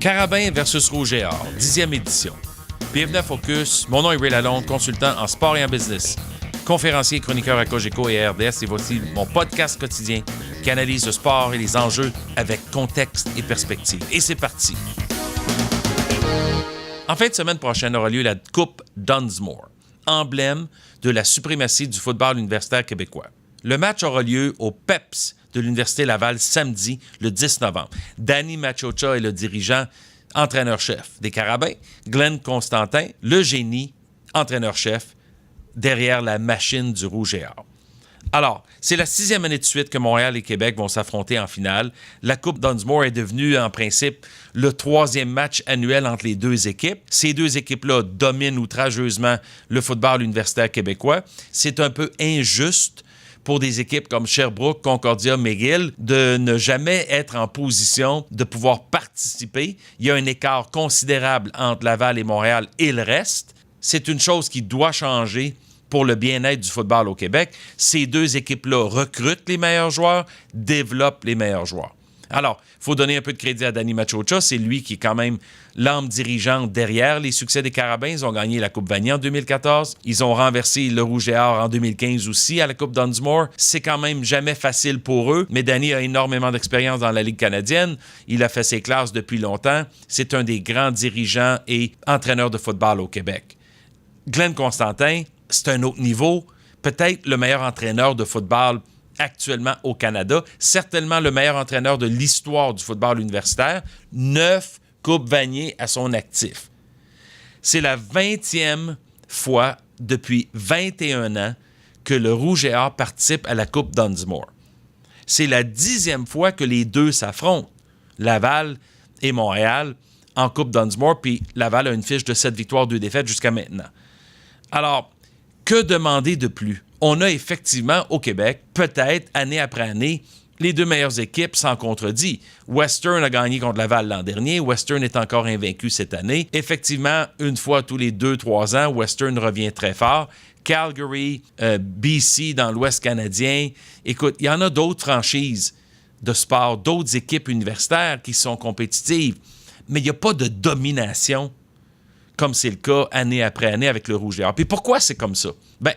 Carabin versus Rouge et Or, 10e édition. Bienvenue à Focus, mon nom est Ray Lalonde, consultant en sport et en business, conférencier et chroniqueur à Cogeco et à RDS, et voici mon podcast quotidien qui analyse le sport et les enjeux avec contexte et perspective. Et c'est parti! En fin de semaine prochaine aura lieu la Coupe Dunsmore, emblème de la suprématie du football universitaire québécois. Le match aura lieu au PEPS de l'Université Laval samedi, le 10 novembre. Danny Machocha est le dirigeant, entraîneur-chef des Carabins. Glenn Constantin, le génie, entraîneur-chef, derrière la machine du Rouge et Or. Alors, c'est la 6e année de suite que Montréal et Québec vont s'affronter en finale. La Coupe Dunsmore est devenue, en principe, le 3e match annuel entre les deux équipes. Ces deux équipes-là dominent outrageusement le football universitaire québécois. C'est un peu injuste pour des équipes comme Sherbrooke, Concordia, McGill, de ne jamais être en position de pouvoir participer. Il y a un écart considérable entre Laval et Montréal et le reste. C'est une chose qui doit changer pour le bien-être du football au Québec. Ces deux équipes-là recrutent les meilleurs joueurs, développent les meilleurs joueurs. Alors, il faut donner un peu de crédit à Danny Machocha. C'est lui qui est quand même l'âme dirigeante derrière les succès des Carabins. Ils ont gagné la Coupe Vanier en 2014. Ils ont renversé le Rouge et Or en 2015 aussi à la Coupe Dunsmore. C'est quand même jamais facile pour eux, mais Danny a énormément d'expérience dans la Ligue canadienne. Il a fait ses classes depuis longtemps. C'est un des grands dirigeants et entraîneurs de football au Québec. Glenn Constantin, c'est un autre niveau. Peut-être le meilleur entraîneur de football actuellement au Canada, certainement le meilleur entraîneur de l'histoire du football universitaire, 9 Coupes Vanier à son actif. C'est la 20e fois depuis 21 ans que le Rouge et Or participe à la Coupe Dunsmore. C'est la 10e fois que les deux s'affrontent, Laval et Montréal, en Coupe Dunsmore, puis Laval a une fiche de 7 victoires, 2 défaites jusqu'à maintenant. Alors, que demander de plus? On a effectivement, au Québec, peut-être, année après année, les deux meilleures équipes sans contredit. Western a gagné contre Laval l'an dernier. Western est encore invaincu cette année. Effectivement, une fois tous les 2-3 ans, Western revient très fort. Calgary, BC dans l'Ouest canadien. Écoute, il y en a d'autres franchises de sport, d'autres équipes universitaires qui sont compétitives, mais il n'y a pas de domination comme c'est le cas année après année avec le Rouge et Or. Puis pourquoi c'est comme ça? Bien,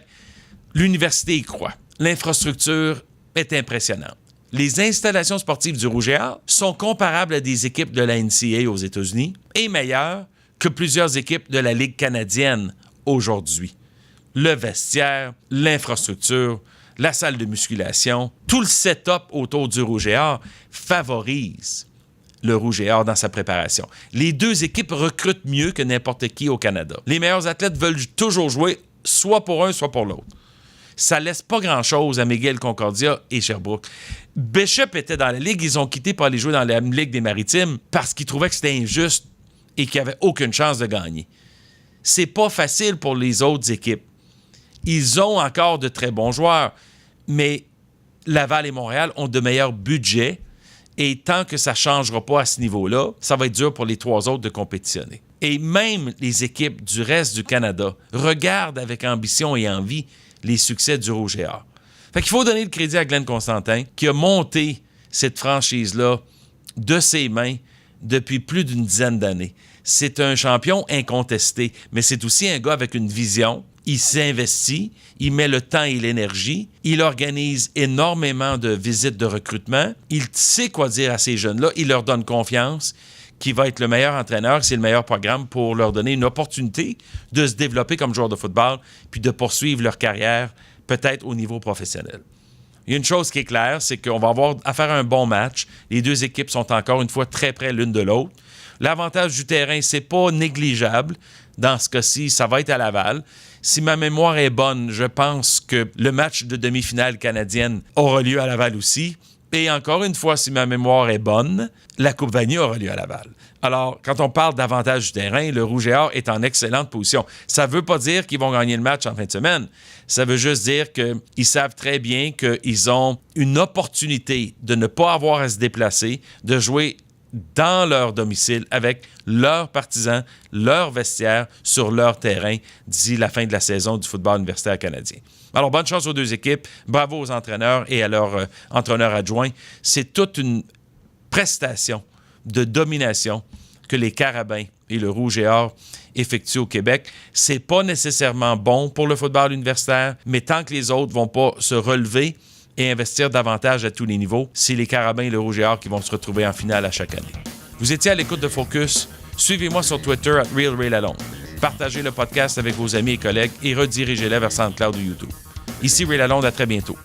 l'université y croit. L'infrastructure est impressionnante. Les installations sportives du Rouge et Or sont comparables à des équipes de la NCAA aux États-Unis et meilleures que plusieurs équipes de la Ligue canadienne aujourd'hui. Le vestiaire, l'infrastructure, la salle de musculation, tout le setup autour du Rouge et Or favorise le Rouge et Or dans sa préparation. Les deux équipes recrutent mieux que n'importe qui au Canada. Les meilleurs athlètes veulent toujours jouer soit pour un, soit pour l'autre. Ça laisse pas grand-chose à McGill, Concordia et Sherbrooke. Bishop était dans la Ligue, ils ont quitté pour aller jouer dans la Ligue des Maritimes parce qu'ils trouvaient que c'était injuste et qu'ils n'avaient aucune chance de gagner. C'est pas facile pour les autres équipes. Ils ont encore de très bons joueurs, mais Laval et Montréal ont de meilleurs budgets. Et tant que ça ne changera pas à ce niveau-là, ça va être dur pour les trois autres de compétitionner. Et même les équipes du reste du Canada regardent avec ambition et envie les succès du Rouge et Or. Fait qu'il faut donner le crédit à Glenn Constantin qui a monté cette franchise-là de ses mains depuis plus d'une dizaine d'années. C'est un champion incontesté, mais c'est aussi un gars avec une vision. Il s'investit, il met le temps et l'énergie, il organise énormément de visites de recrutement, il sait quoi dire à ces jeunes-là, il leur donne confiance, qu'il va être le meilleur entraîneur, c'est le meilleur programme pour leur donner une opportunité de se développer comme joueur de football, puis de poursuivre leur carrière, peut-être au niveau professionnel. Il y a une chose qui est claire, c'est qu'on va avoir à faire un bon match. Les deux équipes sont encore une fois très près l'une de l'autre. L'avantage du terrain, c'est pas négligeable. Dans ce cas-ci, ça va être à Laval. Si ma mémoire est bonne, je pense que le match de demi-finale canadienne aura lieu à Laval aussi. Et encore une fois, si ma mémoire est bonne, la Coupe Vanier aura lieu à Laval. Alors, quand on parle d'avantage du terrain, le Rouge et Or est en excellente position. Ça ne veut pas dire qu'ils vont gagner le match en fin de semaine. Ça veut juste dire qu'ils savent très bien qu'ils ont une opportunité de ne pas avoir à se déplacer, de jouer dans leur domicile avec leurs partisans, leurs vestiaires sur leur terrain d'ici la fin de la saison du football universitaire canadien. Alors, bonne chance aux deux équipes. Bravo aux entraîneurs et à leurs entraîneurs adjoints. C'est toute une prestation de domination que les Carabins et le Rouge et Or effectuent au Québec. C'est pas nécessairement bon pour le football universitaire, mais tant que les autres vont pas se relever et investir davantage à tous les niveaux, c'est les Carabins et le Rouge et Or qui vont se retrouver en finale à chaque année. Vous étiez à l'écoute de Focus. Suivez-moi sur Twitter @RealRayLalonde. Partagez le podcast avec vos amis et collègues et redirigez-les vers SoundCloud ou YouTube. Ici Ray Lalonde, à très bientôt.